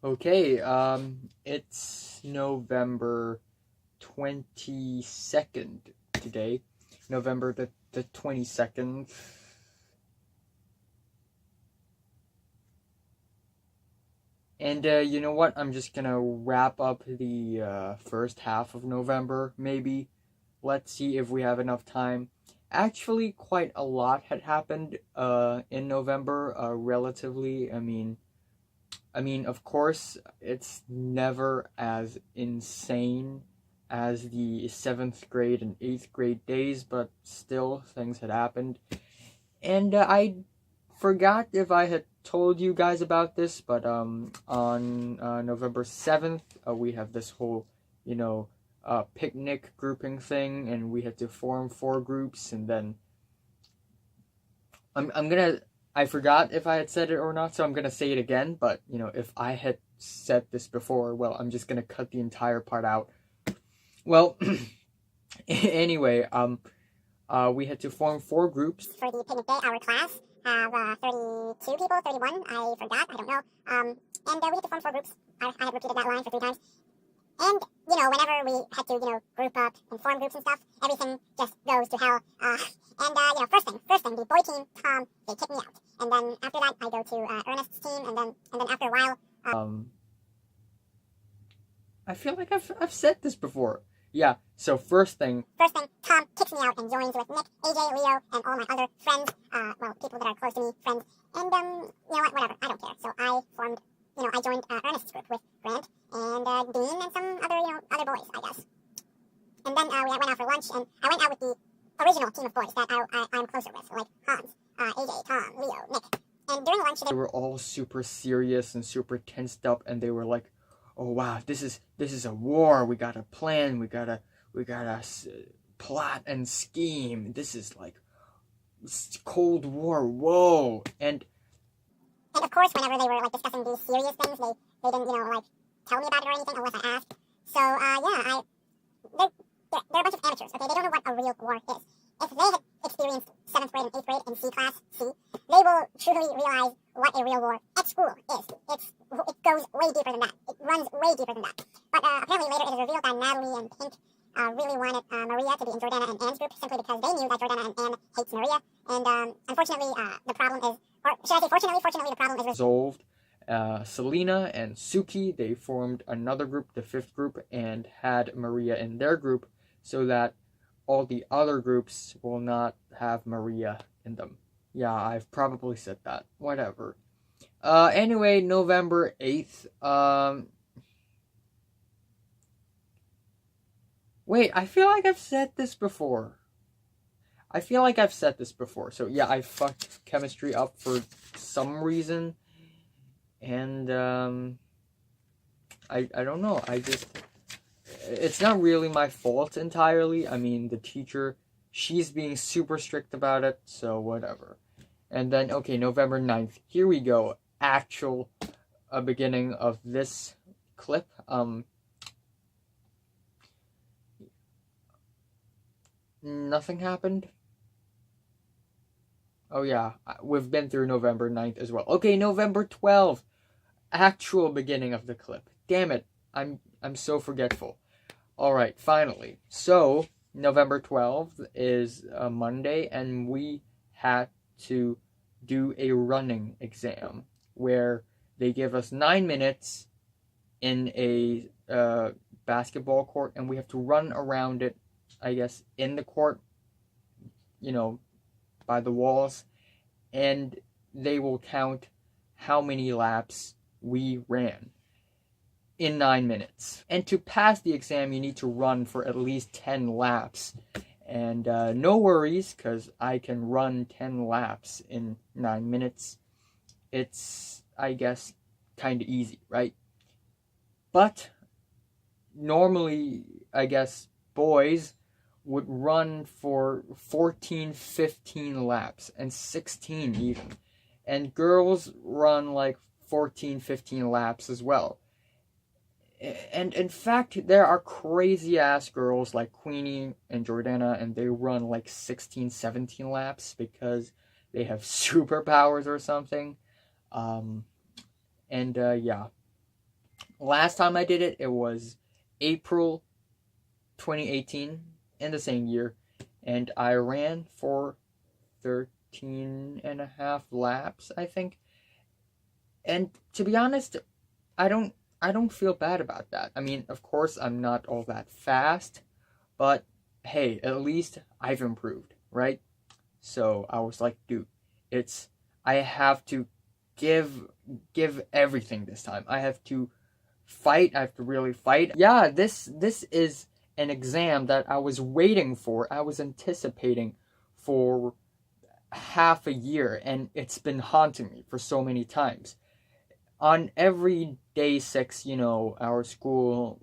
Okay, it's November 22nd today. November the 22nd. And you know what? I'm just gonna wrap up the first half of November, maybe. Let's see if we have enough time. Actually, quite a lot had happened in November, relatively. I mean, of course, it's never as insane as the 7th grade and 8th grade days, but still, things had happened. And I forgot if I had told you guys about this, but on November 7th, we have this whole, picnic grouping thing, and we had to form 4 groups, and then I forgot if I had said it or not, so I'm gonna say it again, but, if I had said this before, well, I'm just gonna cut the entire part out. Well, anyway, we had to form 4 groups. For the picnic day, our class have 32 people, 31, I forgot, I don't know. And we had to form 4 groups. I have repeated that line for 3 times. And, whenever we had to, group up and form groups and stuff, everything just goes to hell. First thing, the boy team, Tom, they kick me out. And then after that, I go to Ernest's team, and then after a while... I feel like I've said this before. Yeah, so first thing, Tom kicks me out and joins with Nick, AJ, Leo, and all my other friends, people that are close to me, friends. And, whatever, I don't care. So I formed, I joined Ernest's group with Grant and Dean and some other, other boys, I guess. And then we went out for lunch, and I went out with the original team of boys that I'm closer with, like Hans, AJ, Tom, Leo, Nick. And during lunch, they were all super serious and super tensed up, and they were like, "Oh wow, this is a war. We gotta plan. We gotta plot and scheme. This is like Cold War. Whoa!" And of course, whenever they were like discussing these serious things, they didn't tell me about it or anything unless I asked. So they're a bunch of amateurs. Okay, they don't know what a real war is. If they had experienced 7th grade and 8th grade in C class C, they will truly realize what a real war at school is. It goes way deeper than that. It runs way deeper than that. But apparently later it is revealed that Natalie and Pink really wanted Maria to be in Jordana and Anne's group simply because they knew that Jordana and Anne hates Maria. And unfortunately, the problem is, or should I say fortunately, the problem is resolved. Selena and Suki, they formed another group, the 5th group, and had Maria in their group so that all the other groups will not have Maria in them. Yeah, I've probably said that. Whatever. Anyway, November 8th. Wait, I feel like I've said this before. So yeah, I fucked chemistry up for some reason. And, I don't know. It's not really my fault entirely. I mean, the teacher, she's being super strict about it, so whatever. And then, okay, November 9th. Here we go. Actual beginning of this clip. Nothing happened. Oh yeah, we've been through November 9th as well. Okay, November 12th. Actual beginning of the clip. Damn it. I'm so forgetful. Alright, finally. So, November 12th is a Monday, and we had to do a running exam where they give us 9 minutes in a basketball court, and we have to run around it, I guess, in the court, by the walls, and they will count how many laps we ran in 9 minutes. And to pass the exam, you need to run for at least 10 laps. And no worries, because I can run 10 laps in 9 minutes. It's, I guess, kind of easy, right? But normally, I guess, boys would run for 14, 15 laps, and 16 even. And girls run like 14, 15 laps as well. And in fact, there are crazy-ass girls like Queenie and Jordana, and they run like 16, 17 laps because they have superpowers or something. Yeah. Last time I did it, it was April 2018 in the same year, and I ran for 13 and a half laps, I think. And to be honest, I don't feel bad about that. I mean, of course, I'm not all that fast, but hey, at least I've improved, right? So I was like, dude, it's I have to give everything this time. I have to fight. I have to really fight. Yeah, this is an exam that I was waiting for. I was anticipating for half a year, and it's been haunting me for so many times. On every day 6, our school,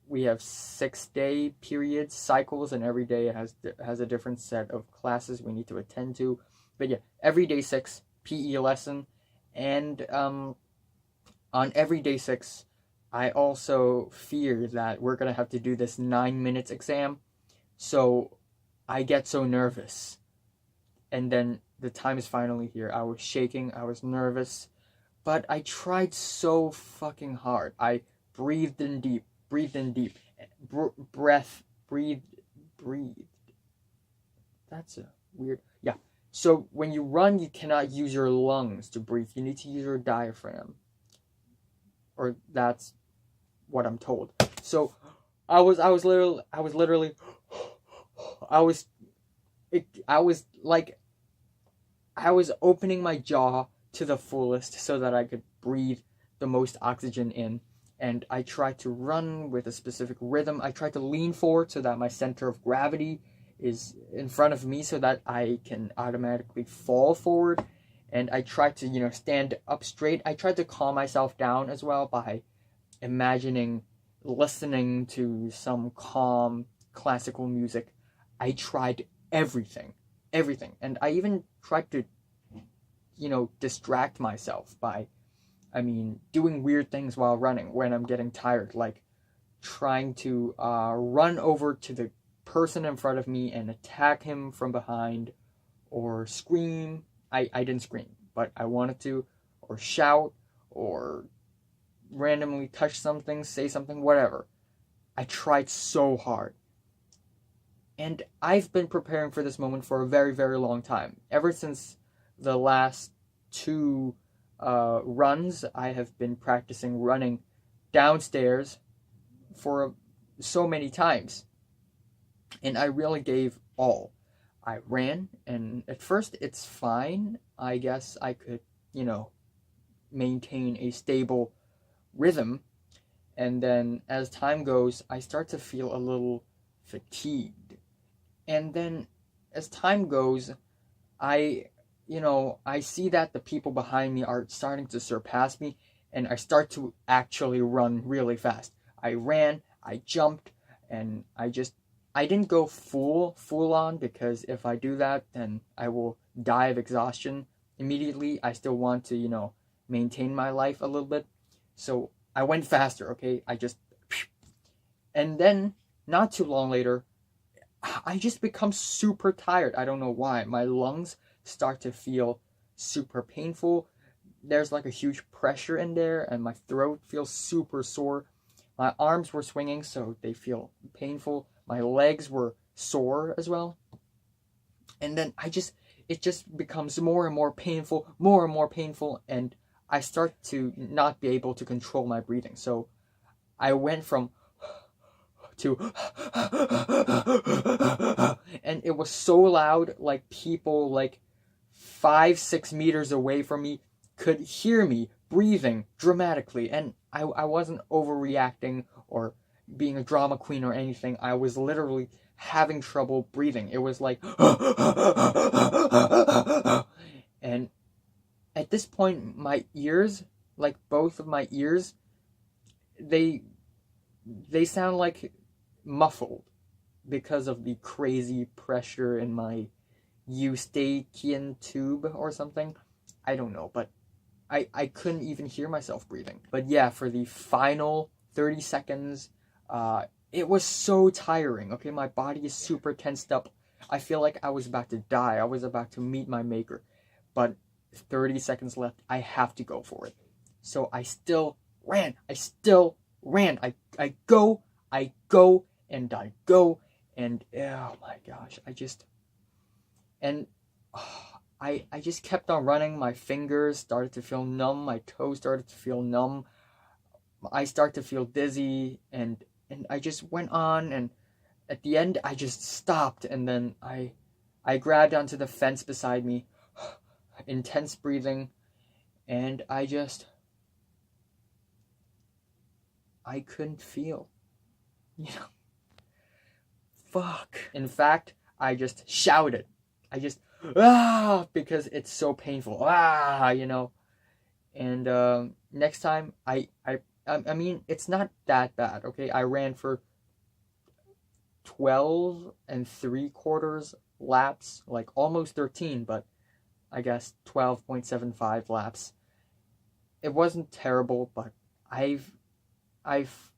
we have 6-day periods, cycles, and every day has a different set of classes we need to attend to. But yeah, every day 6 PE lesson, and on every day 6, I also fear that we're gonna have to do this 9 minutes exam. So I get so nervous, and then the time is finally here. I was shaking, I was nervous, but I tried so fucking hard. I breathed in deep, breathed. That's a weird, yeah. So when you run, you cannot use your lungs to breathe. You need to use your diaphragm, or that's what I'm told. So I was literally, I was opening my jaw to the fullest so that I could breathe the most oxygen in. And I tried to run with a specific rhythm. I tried to lean forward so that my center of gravity is in front of me so that I can automatically fall forward. And I tried to, stand up straight. I tried to calm myself down as well by listening to some calm classical music. I tried everything. And I even tried to, distract myself by, doing weird things while running when I'm getting tired, like trying to run over to the person in front of me and attack him from behind, or scream. I didn't scream, but I wanted to, or shout, or randomly touch something, say something, whatever. I tried so hard. And I've been preparing for this moment for a very, very long time. Ever since the last 2 runs, I have been practicing running downstairs for so many times. And I really gave all. I ran, and at first it's fine. I guess I could, maintain a stable rhythm. And then as time goes, I start to feel a little fatigued. And then as time goes, I see that the people behind me are starting to surpass me, and I start to actually run really fast. I ran, I jumped, and I didn't go full on, because if I do that, then I will die of exhaustion immediately. I still want to, maintain my life a little bit. So I went faster, okay? And then not too long later, I just become super tired. I don't know why. My lungs start to feel super painful. There's like a huge pressure in there, and my throat feels super sore. My arms were swinging, so they feel painful. My legs were sore as well. And then it just becomes more and more painful, and I start to not be able to control my breathing. So I went from to and it was so loud, like people like 5-6 meters away from me could hear me breathing dramatically, and I wasn't overreacting or being a drama queen or anything. I was literally having trouble breathing. It was like and at this point, my ears, like both of my ears, they sound like muffled because of the crazy pressure in my eustachian tube or something. I don't know, but I couldn't even hear myself breathing. But yeah, for the final 30 seconds, it was so tiring. Okay, my body is super tensed up. I feel like I was about to die. I was about to meet my maker. But 30 seconds left. I have to go for it. So I still ran. I still ran. I go, and I go, and oh my gosh, I just kept on running. My fingers started to feel numb. My toes started to feel numb. I started to feel dizzy, and I just went on, and at the end I just stopped, and then I grabbed onto the fence beside me, intense breathing, and I couldn't feel, you know, fuck. In fact, I just shouted. I just, because it's so painful, and next time, I mean, it's not that bad, okay? I ran for 12 and 3/4 laps, like almost 13, but I guess 12.75 laps. It wasn't terrible, but I've, I've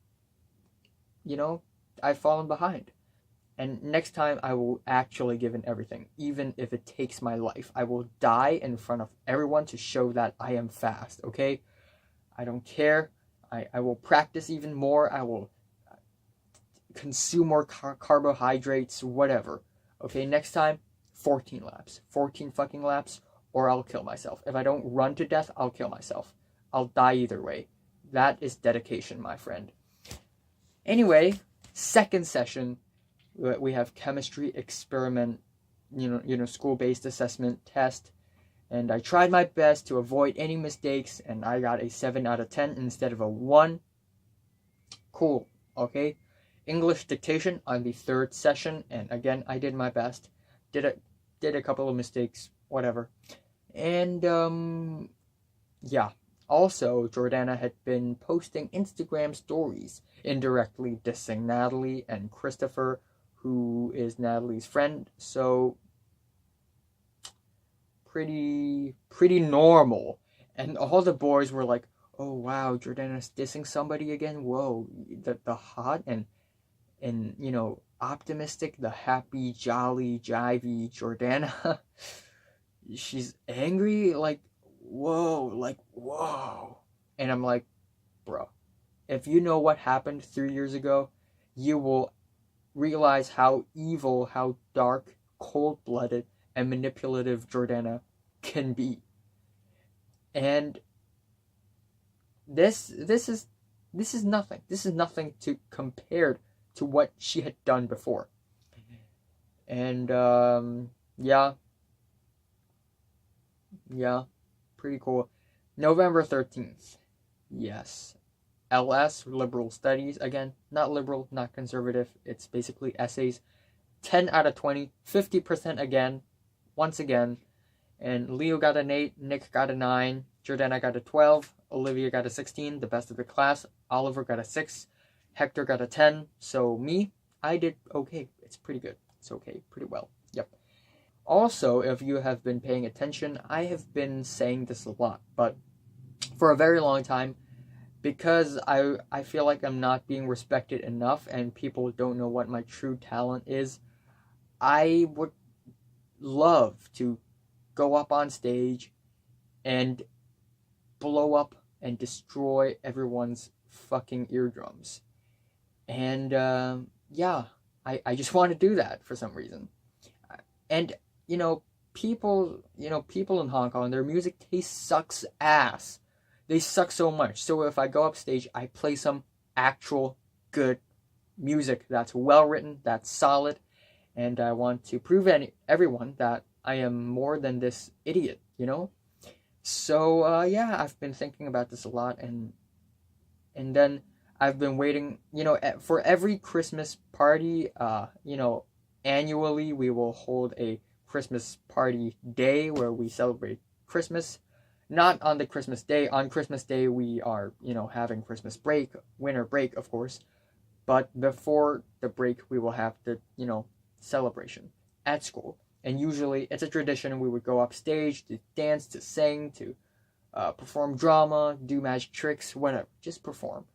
fallen behind. And next time I will actually give in everything, even if it takes my life. I will die in front of everyone to show that I am fast, okay? I don't care. I will practice even more. I will consume more carbohydrates, whatever. Okay, next time, 14 laps. 14 fucking laps, or I'll kill myself. If I don't run to death, I'll kill myself. I'll die either way. That is dedication, my friend. Anyway, second session, we have chemistry experiment, school-based assessment test, and I tried my best to avoid any mistakes, and I got a 7 out of 10 instead of a 1. Cool, okay? English dictation on the third session, and again, I did my best. Did a couple of mistakes, whatever. And, yeah. Also, Jordana had been posting Instagram stories, indirectly dissing Natalie and Christopher, who is Natalie's friend, so pretty normal. And all the boys were like, oh wow, Jordana's dissing somebody again? Whoa, the hot and optimistic, the happy, jolly, jivey Jordana, she's angry, like, whoa. And I'm like, bro, if you know what happened 3 years ago, you will realize how evil, how dark, cold-blooded, and manipulative Jordana can be. And this is nothing. This is nothing to compared to what she had done before. And yeah, pretty cool. November 13th. Yes. LS, liberal studies. Again, not liberal, not conservative. It's basically essays. 10 out of 20, 50% again, once again. And Leo got an 8, Nick got a 9, Jordana got a 12, Olivia got a 16, the best of the class. Oliver got a 6, Hector got a 10. So me, I did okay. It's pretty good. It's okay, pretty well. Yep. Also, if you have been paying attention, I have been saying this a lot, but for a very long time, because I feel like I'm not being respected enough and people don't know what my true talent is, I would love to go up on stage and blow up and destroy everyone's fucking eardrums. And yeah, I just want to do that for some reason. And people in Hong Kong, their music taste sucks ass. They suck so much. So if I go up stage, I play some actual good music that's well written, that's solid, and I want to prove everyone that I am more than this idiot, So yeah, I've been thinking about this a lot, and then I've been waiting, for every Christmas party, annually we will hold a Christmas party day where we celebrate Christmas. Not on the Christmas day. On Christmas Day, we are, having Christmas break, winter break, of course. But before the break, we will have the, celebration at school. And usually, it's a tradition. We would go up stage to dance, to sing, to perform drama, do magic tricks, whatever. Just perform.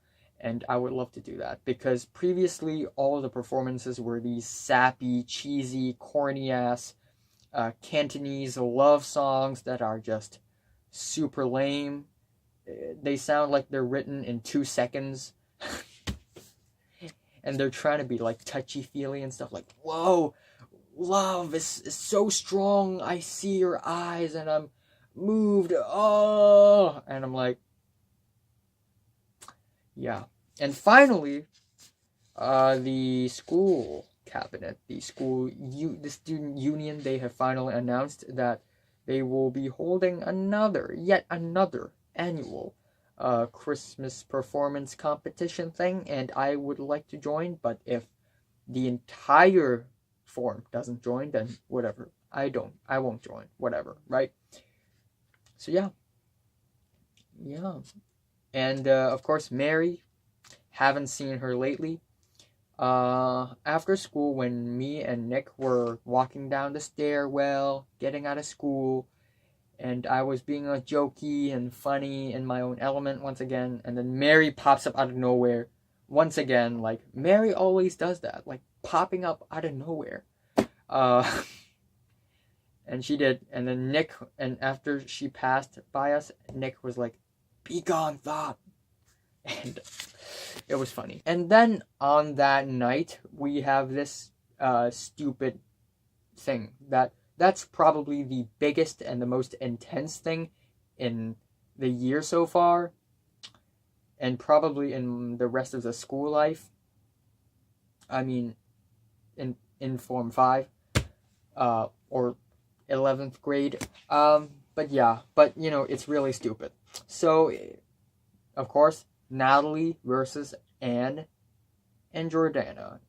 And I would love to do that. Because previously, all of the performances were these sappy, cheesy, corny-ass Cantonese love songs that are just super lame, they sound like they're written in 2 seconds. And they're trying to be like touchy-feely and stuff, like, whoa, love is so strong, I see your eyes and I'm moved, oh, and I'm like, yeah. And finally, the school cabinet, the student union, they have finally announced that they will be holding yet another annual Christmas performance competition thing, and I would like to join, but if the entire form doesn't join, then whatever. I won't join, whatever, right? So yeah. And of course, Mary, haven't seen her lately. After school, when me and Nick were walking down the stairwell, getting out of school, and I was being jokey and funny in my own element once again, and then Mary pops up out of nowhere once again. Like, Mary always does that, like popping up out of nowhere. And she did, and then Nick, and after she passed by us, Nick was like, "Be gone, thought," and it was funny. And then on that night, we have this stupid thing that's probably the biggest and the most intense thing in the year so far, and probably in the rest of the school life. I mean, in Form 5, or 11th grade. But yeah, it's really stupid. So, of course, Natalie versus Anne and Jordana.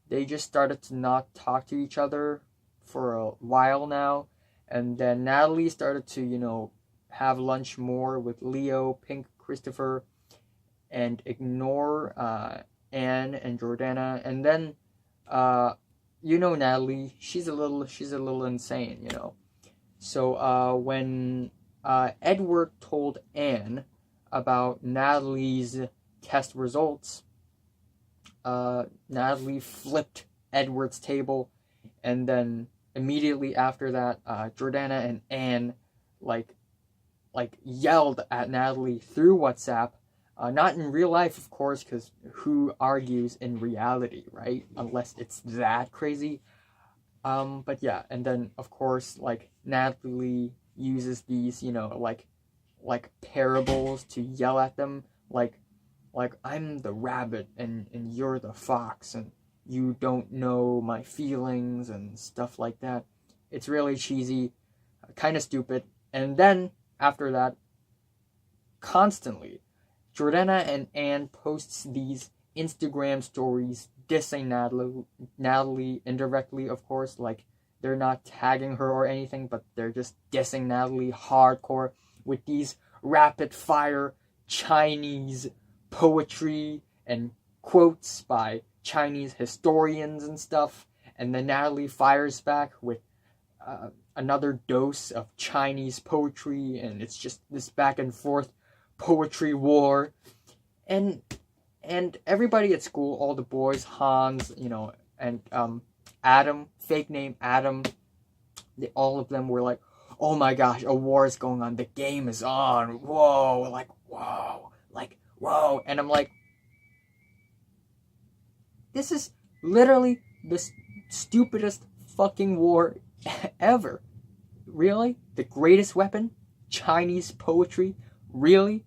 They just started to not talk to each other for a while now, and then Natalie started to have lunch more with Leo, Pink, Christopher, and ignore Anne and Jordana. And then Natalie, she's a little insane, So when Edward told Anne about Natalie's test results, Natalie flipped Edward's table, and then immediately after that, Jordana and Anne like yelled at Natalie through WhatsApp. Not in real life, of course, because who argues in reality, right? Unless it's that crazy. But yeah, and then of course, Natalie uses these, like parables to yell at them, like I'm the rabbit and you're the fox and you don't know my feelings and stuff like that. It's really cheesy, kind of stupid. And then after that, constantly, Jordana and Anne posts these Instagram stories dissing Natalie indirectly, of course. Like, they're not tagging her or anything, but they're just dissing Natalie hardcore with these rapid fire Chinese poetry and quotes by Chinese historians and stuff. And then Natalie fires back with another dose of Chinese poetry, and it's just this back and forth poetry war. And everybody at school, all the boys, Hans, and Adam, fake name Adam, all of them were like, "Oh my gosh, a war is going on, the game is on, whoa," whoa. And I'm like, this is literally the stupidest fucking war ever. Really? The greatest weapon? Chinese poetry? Really?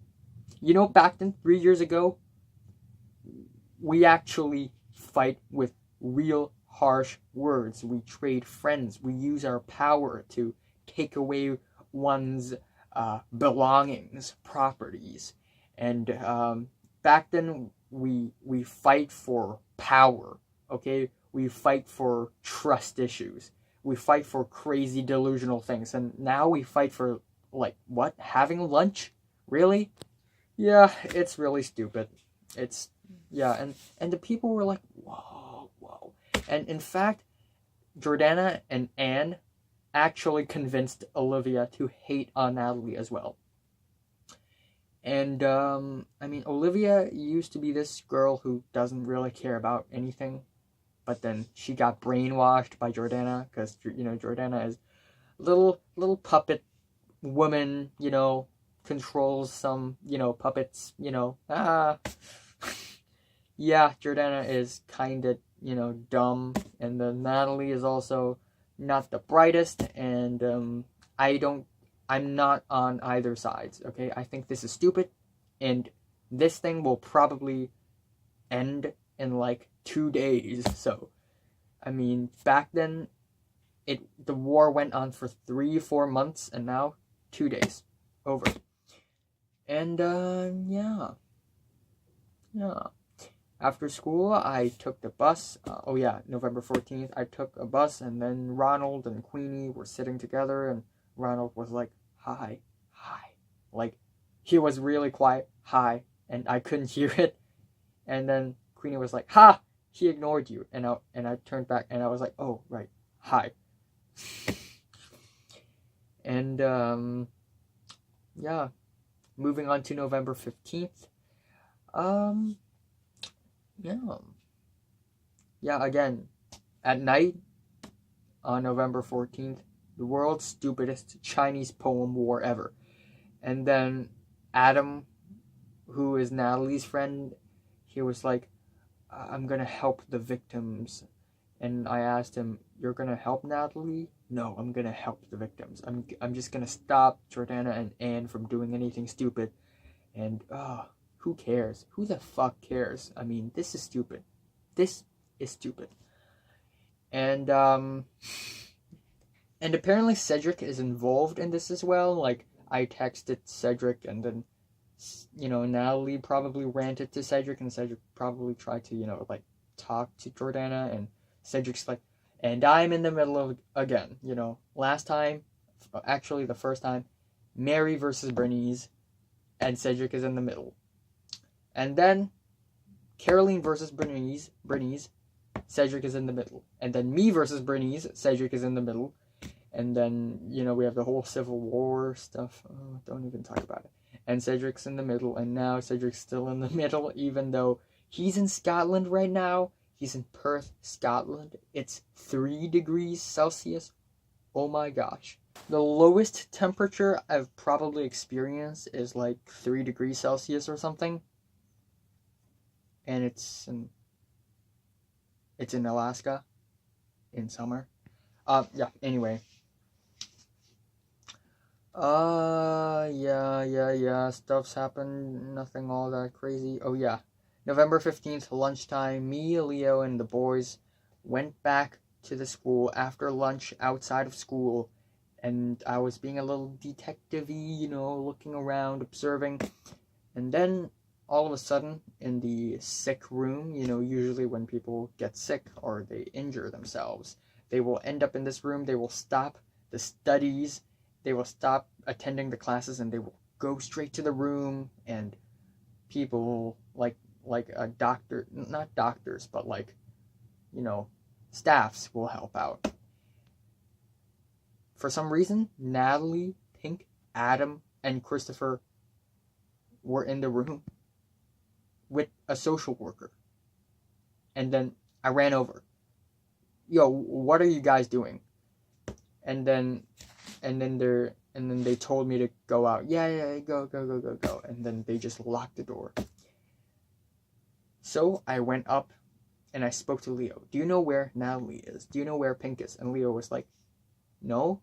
Back then, 3 years ago, we actually fight with real harsh words. We trade friends. We use our power to take away one's belongings, properties. And back then, we fight for power, okay? We fight for trust issues. We fight for crazy delusional things. And now we fight for, what? Having lunch? Really? Yeah, it's really stupid. And the people were like, whoa. And in fact, Jordana and Anne actually convinced Olivia to hate on Natalie as well. And, Olivia used to be this girl who doesn't really care about anything. But then she got brainwashed by Jordana, because, Jordana is little puppet woman, controls some, puppets, yeah, Jordana is kind of, dumb, and then Natalie is also not the brightest, and I'm not on either sides, okay? I think this is stupid, and this thing will probably end in like 2 days. So, I mean, back then, the war went on for 3-4 months, and now 2 days. Over. And, yeah. After school, I took the bus. November 14th, I took a bus, and then Ronald and Queenie were sitting together, and Ronald was like, hi. Like, he was really quiet, hi, and I couldn't hear it. And then Queenie was like, ha, he ignored you. And I turned back, and I was like, oh, right, hi. And, yeah, moving on to November 15th. Yeah, again, at night on November 14th, the world's stupidest Chinese poem war ever. And then Adam, who is Natalie's friend, he was like, I'm gonna help the victims. And I asked him, you're gonna help Natalie? No, I'm gonna help the victims. I'm just gonna stop Jordana and Anne from doing anything stupid. And, who cares? Who the fuck cares? I mean, this is stupid. This is stupid. And apparently Cedric is involved in this as well. Like, I texted Cedric, and then, Natalie probably ranted to Cedric, and Cedric probably tried to, talk to Jordana, and Cedric's like, and I'm in the middle of, again, last time, actually the first time, Mary versus Bernice, and Cedric is in the middle. And then, Caroline versus Bernice, Cedric is in the middle. And then me versus Bernice, Cedric is in the middle. And then, we have the whole Civil War stuff. Oh, don't even talk about it. And Cedric's in the middle, and now Cedric's still in the middle, even though he's in Scotland right now. He's in Perth, Scotland. It's 3 degrees Celsius. Oh my gosh. The lowest temperature I've probably experienced is like 3 degrees Celsius or something. And it's in Alaska in summer. Yeah, anyway. Yeah, stuff's happened, nothing all that crazy. Oh yeah, November 15th, lunchtime, me, Leo, and the boys went back to the school after lunch outside of school, and I was being a little detective-y, looking around, observing, and then all of a sudden, in the sick room, usually when people get sick or they injure themselves, they will end up in this room, they will stop the studies, they will stop attending the classes, and they will go straight to the room, and people, like a doctor, not doctors, but staffs will help out. For some reason, Natalie, Pink, Adam, and Christopher were in the room with a social worker. And then I ran over. Yo, what are you guys doing? And then they told me to go out. Yeah, go. And then they just locked the door. So I went up and I spoke to Leo. Do you know where Natalie is? Do you know where Pink is? And Leo was like, no.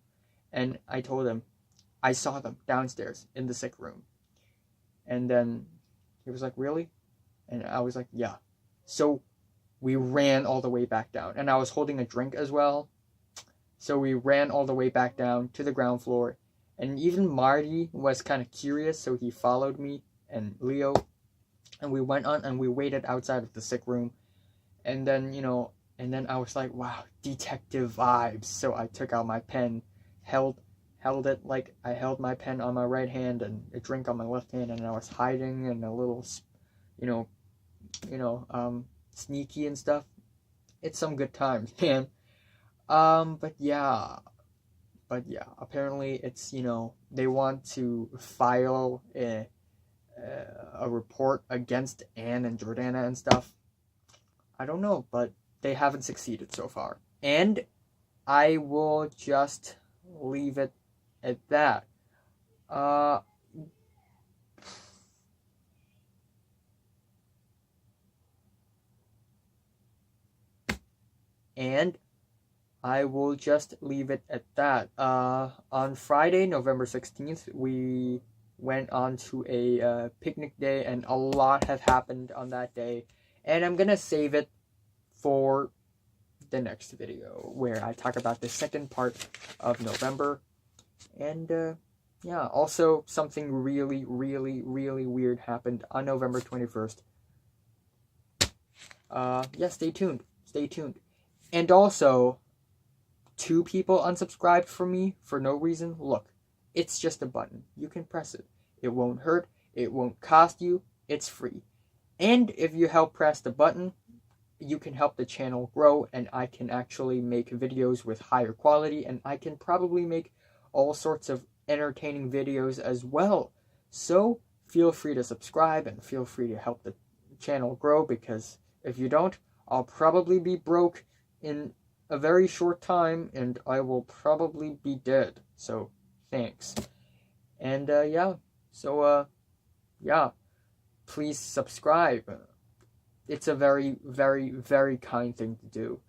And I told him, I saw them downstairs in the sick room. And then he was like, really? And I was like, yeah. So we ran all the way back down. And I was holding a drink as well. So we ran all the way back down to the ground floor. And even Marty was kind of curious, so he followed me and Leo. And we went on and we waited outside of the sick room. And then, and then I was like, wow, detective vibes. So I took out my pen, held it like I held my pen on my right hand and a drink on my left hand, and I was hiding and a little, sneaky and stuff. It's some good times, man. But yeah, apparently it's, they want to file a report against Anne and Jordana and stuff. I don't know, but they haven't succeeded so far. And I will just leave it at that. And I will just leave it at that. On Friday, November 16th, we went on to a picnic day, and a lot have happened on that day. And I'm gonna save it for the next video, where I talk about the second part of November. And yeah, also something really, really, really weird happened on November 21st. Yeah, stay tuned. Stay tuned. And also, 2 people unsubscribed from me for no reason. Look, it's just a button. You can press it. It won't hurt. It won't cost you. It's free. And if you help press the button, you can help the channel grow, and I can actually make videos with higher quality, and I can probably make all sorts of entertaining videos as well. So feel free to subscribe and feel free to help the channel grow, because if you don't, I'll probably be broke in a very short time, and I will probably be dead. So thanks. And yeah, so yeah, please subscribe. It's a very, very, very kind thing to do.